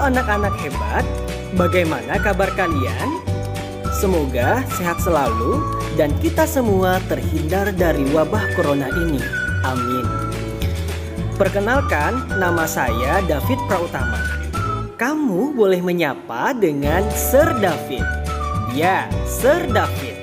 anak-anak hebat, bagaimana kabar kalian? Semoga sehat selalu dan kita semua terhindar dari wabah corona ini. Amin. Perkenalkan, nama saya David Prautama. Kamu boleh menyapa dengan Sir David. Ya, Sir David.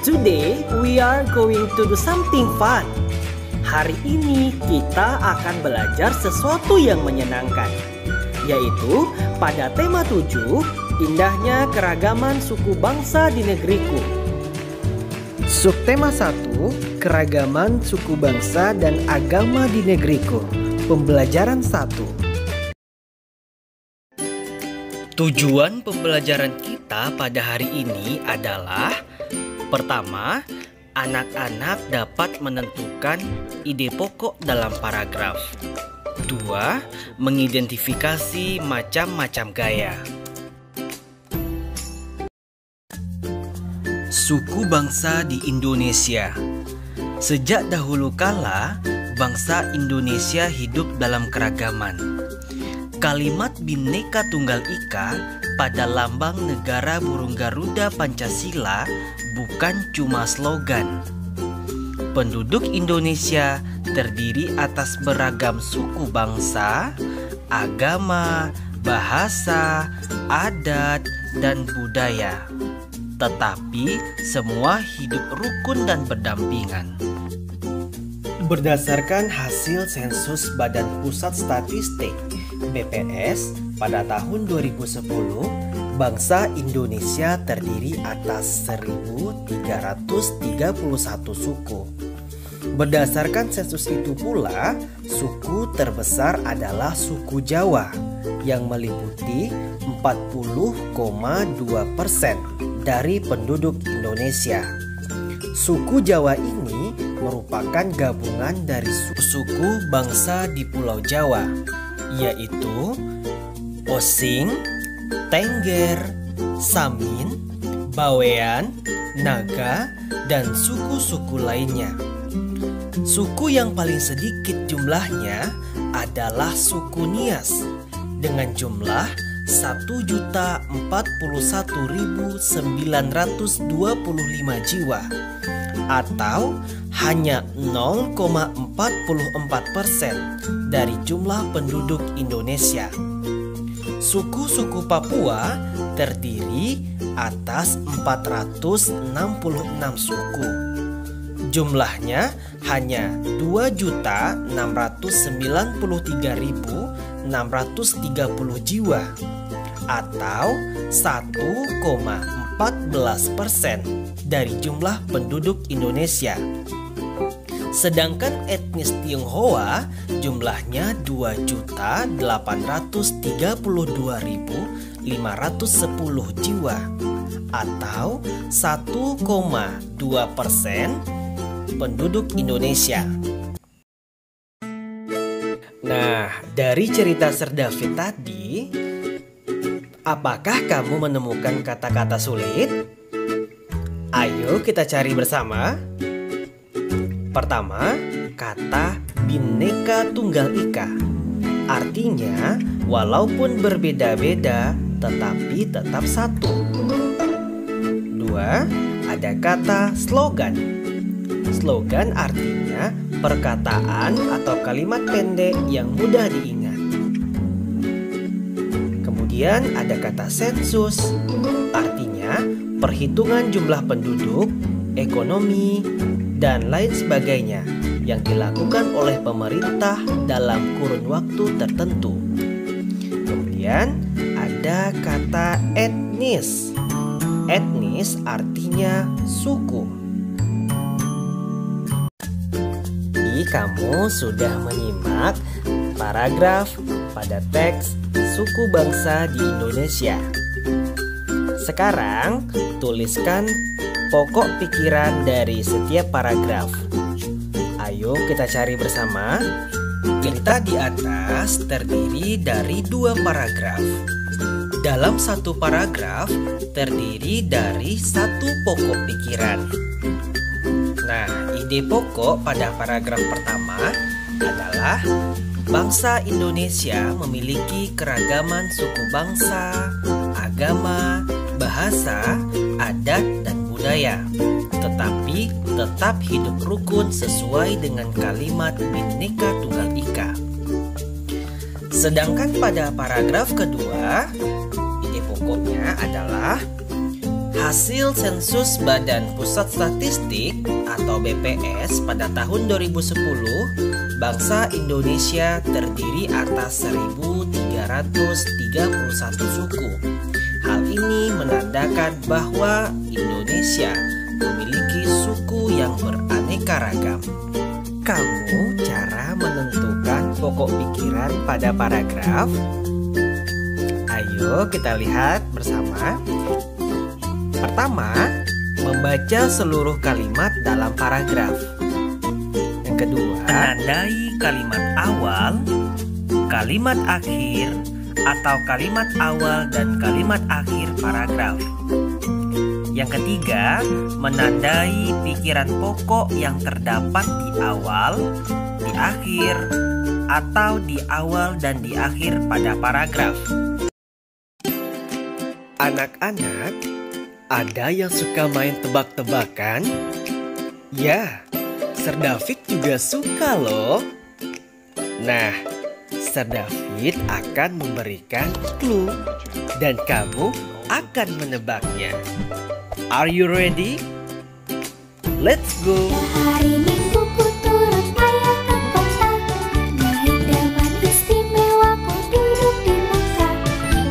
Today we are going to do something fun. Hari ini kita akan belajar sesuatu yang menyenangkan, yaitu pada tema 7, indahnya keragaman suku bangsa di negeriku. Subtema 1, keragaman suku bangsa dan agama di negeriku. Pembelajaran 1. Tujuan pembelajaran kita pada hari ini adalah: pertama, anak-anak dapat menentukan ide pokok dalam paragraf. 2. Mengidentifikasi macam-macam gaya. Suku bangsa di Indonesia. Sejak dahulu kala, bangsa Indonesia hidup dalam keragaman. Kalimat Bhinneka Tunggal Ika pada lambang negara burung Garuda Pancasila bukan cuma slogan. Penduduk Indonesia terdiri atas beragam suku bangsa, agama, bahasa, adat, dan budaya. Tetapi semua hidup rukun dan berdampingan. Berdasarkan hasil sensus Badan Pusat Statistik (BPS) pada tahun 2010, bangsa Indonesia terdiri atas 1.331 suku. Berdasarkan sensus itu pula, suku terbesar adalah suku Jawa yang meliputi 40,2% dari penduduk Indonesia. Suku Jawa ini merupakan gabungan dari suku bangsa di Pulau Jawa, yaitu Osing, Tengger, Samin, Bawean, Naga, dan suku-suku lainnya. Suku yang paling sedikit jumlahnya adalah suku Nias dengan jumlah 1.041.925 jiwa, atau hanya 0,44% dari jumlah penduduk Indonesia. Suku-suku Papua terdiri atas 466 suku. Jumlahnya hanya 2.693.630 jiwa, atau 1,14% dari jumlah penduduk Indonesia. Sedangkan etnis Tionghoa jumlahnya 2.832.510 jiwa, atau 1,2% penduduk Indonesia. Nah, dari cerita Sir David tadi, apakah kamu menemukan kata-kata sulit? Ayo kita cari bersama. Pertama, kata Bhinneka Tunggal Ika. Artinya, walaupun berbeda-beda, tetapi tetap satu. 2. Ada kata slogan. Slogan artinya perkataan atau kalimat pendek yang mudah diingat. Kemudian ada kata sensus, artinya perhitungan jumlah penduduk, ekonomi, dan lain sebagainya yang dilakukan oleh pemerintah dalam kurun waktu tertentu. Kemudian ada kata etnis. Etnis artinya suku. Jadi kamu sudah menyimak paragraf pada teks suku bangsa di Indonesia. Sekarang tuliskan pokok pikiran dari setiap paragraf. Ayo kita cari bersama. Cerita di atas terdiri dari 2 paragraf. Dalam satu paragraf terdiri dari 1 pokok pikiran. Nah, ide pokok pada paragraf pertama adalah Bangsa Indonesia memiliki keragaman suku bangsa, agama, bahasa, adat, dan budaya, tetapi tetap hidup rukun sesuai dengan kalimat Bhinneka Tunggal Ika. Sedangkan pada paragraf kedua, ide pokoknya adalah hasil sensus Badan Pusat Statistik atau BPS pada tahun 2010, bangsa Indonesia terdiri atas 1.331 suku. Hal ini menandakan bahwa Indonesia memiliki suku yang beraneka ragam. Kamu cara menentukan pokok pikiran pada paragraf? Ayo kita lihat bersama. Pertama, membaca seluruh kalimat dalam paragraf. Yang kedua, menandai kalimat awal, kalimat akhir, atau kalimat awal dan kalimat akhir paragraf. Yang ketiga, menandai pikiran pokok yang terdapat di awal, di akhir, atau di awal dan di akhir pada paragraf. Anak-anak, ada yang suka main tebak-tebakan? Ya, Sir David juga suka loh. Nah, Sir David akan memberikan clue dan kamu akan menebaknya. Are you ready? Let's go! Hari Minggu ku turut ayah ke kota, naik delman istimewa ku duduk di muka.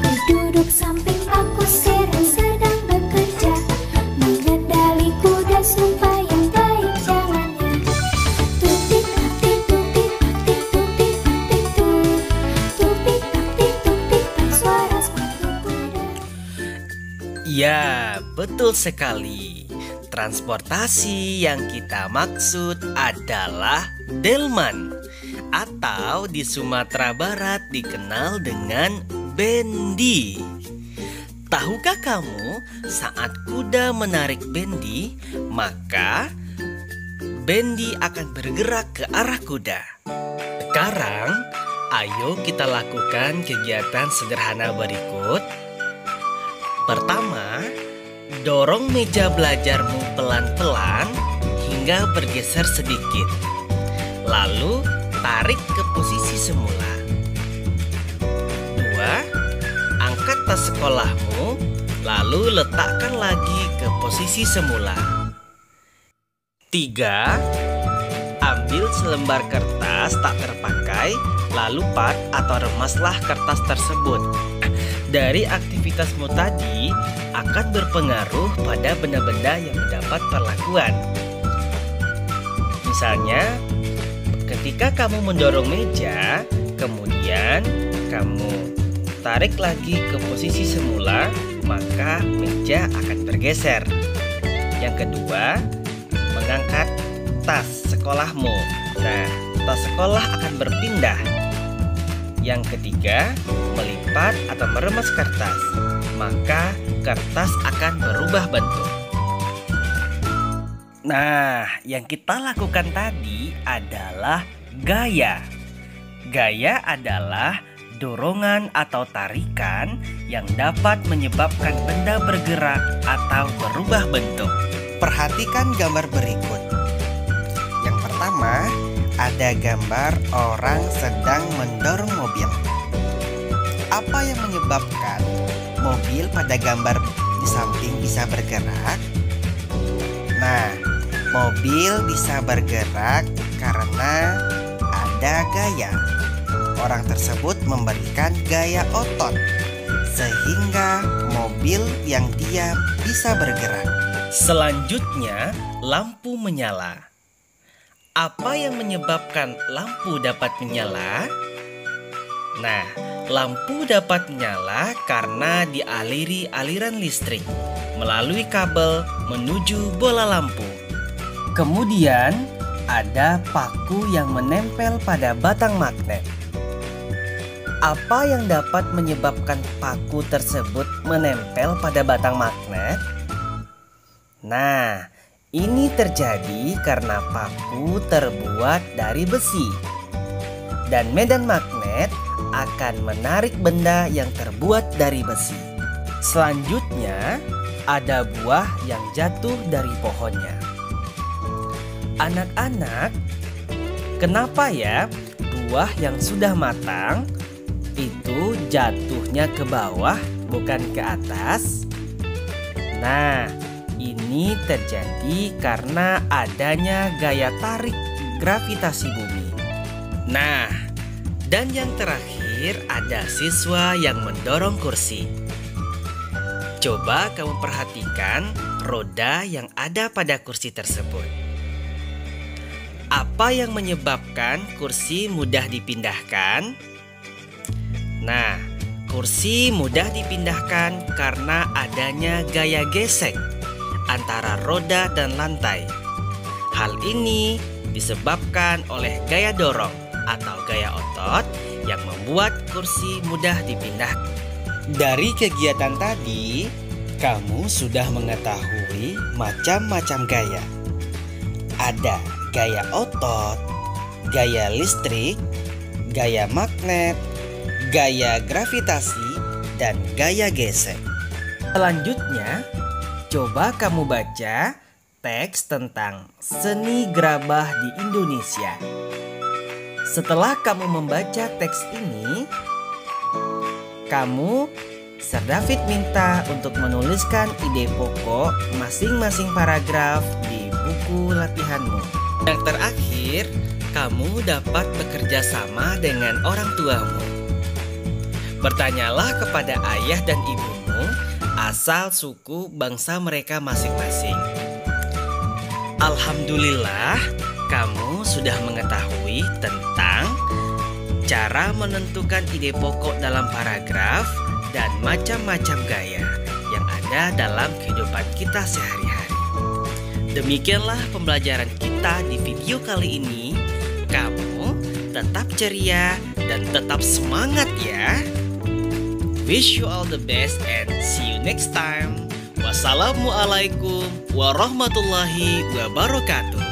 Ku duduk samping aku Seren sedang bekerja, mengendali kuda sumpah yang baik jalannya. Tupik taktik tupik taktik tupik taktik tup, tupik taktik tupik tak suara sepatu kuda. Ya, betul sekali. Transportasi yang kita maksud adalah delman, atau di Sumatera Barat dikenal dengan bendi. Tahukah kamu, saat kuda menarik bendi, maka bendi akan bergerak ke arah kuda. Sekarang, ayo kita lakukan kegiatan sederhana berikut. Pertama, dorong meja belajarmu pelan-pelan hingga bergeser sedikit. Lalu, tarik ke posisi semula. 2. Angkat tas sekolahmu, lalu letakkan lagi ke posisi semula. 3. Ambil selembar kertas tak terpakai, lalu pat atau remaslah kertas tersebut. Dari aktivitasmu tadi akan berpengaruh pada benda-benda yang mendapat perlakuan. Misalnya, ketika kamu mendorong meja, kemudian kamu tarik lagi ke posisi semula, maka meja akan bergeser. Yang kedua, mengangkat tas sekolahmu. Nah, tas sekolah akan berpindah. Yang ketiga, melipat atau meremas kertas, maka kertas akan berubah bentuk. Nah, yang kita lakukan tadi adalah gaya. Gaya adalah dorongan atau tarikan yang dapat menyebabkan benda bergerak atau berubah bentuk. Perhatikan gambar berikut. Yang pertama, ada gambar orang sedang mendorong mobil. Apa yang menyebabkan mobil pada gambar di samping bisa bergerak? Nah, mobil bisa bergerak karena ada gaya. Orang tersebut memberikan gaya otot sehingga mobil yang diam bisa bergerak. Selanjutnya, lampu menyala. Apa yang menyebabkan lampu dapat menyala? Nah, lampu dapat menyala karena dialiri aliran listrik melalui kabel menuju bola lampu. Kemudian, ada paku yang menempel pada batang magnet. Apa yang dapat menyebabkan paku tersebut menempel pada batang magnet? Nah, ini terjadi karena paku terbuat dari besi. Dan medan magnet akan menarik benda yang terbuat dari besi. Selanjutnya, ada buah yang jatuh dari pohonnya. Anak-anak, kenapa ya buah yang sudah matang itu jatuhnya ke bawah bukan ke atas? Nah, ini terjadi karena adanya gaya tarik gravitasi bumi. Nah, dan yang terakhir ada siswa yang mendorong kursi. Coba kamu perhatikan roda yang ada pada kursi tersebut. Apa yang menyebabkan kursi mudah dipindahkan? Nah, kursi mudah dipindahkan karena adanya gaya gesek antara roda dan lantai. Hal ini disebabkan oleh gaya dorong atau gaya otot yang membuat kursi mudah dipindahkan. Dari kegiatan tadi, kamu sudah mengetahui macam-macam gaya. Ada gaya otot, gaya listrik, gaya magnet, gaya gravitasi, dan gaya gesek. Selanjutnya, coba kamu baca teks tentang seni gerabah di Indonesia. Setelah kamu membaca teks ini, Sir David minta untuk menuliskan ide pokok masing-masing paragraf di buku latihanmu. Yang terakhir, kamu dapat bekerja sama dengan orang tuamu. Bertanyalah kepada ayah dan ibumu asal suku bangsa mereka masing-masing. Alhamdulillah, kamu sudah mengetahui tentang cara menentukan ide pokok dalam paragraf dan macam-macam gaya yang ada dalam kehidupan kita sehari-hari. Demikianlah pembelajaran kita di video kali ini. Kamu tetap ceria dan tetap semangat ya. Wish you all the best and see you next time. Wassalamualaikum warahmatullahi wabarakatuh.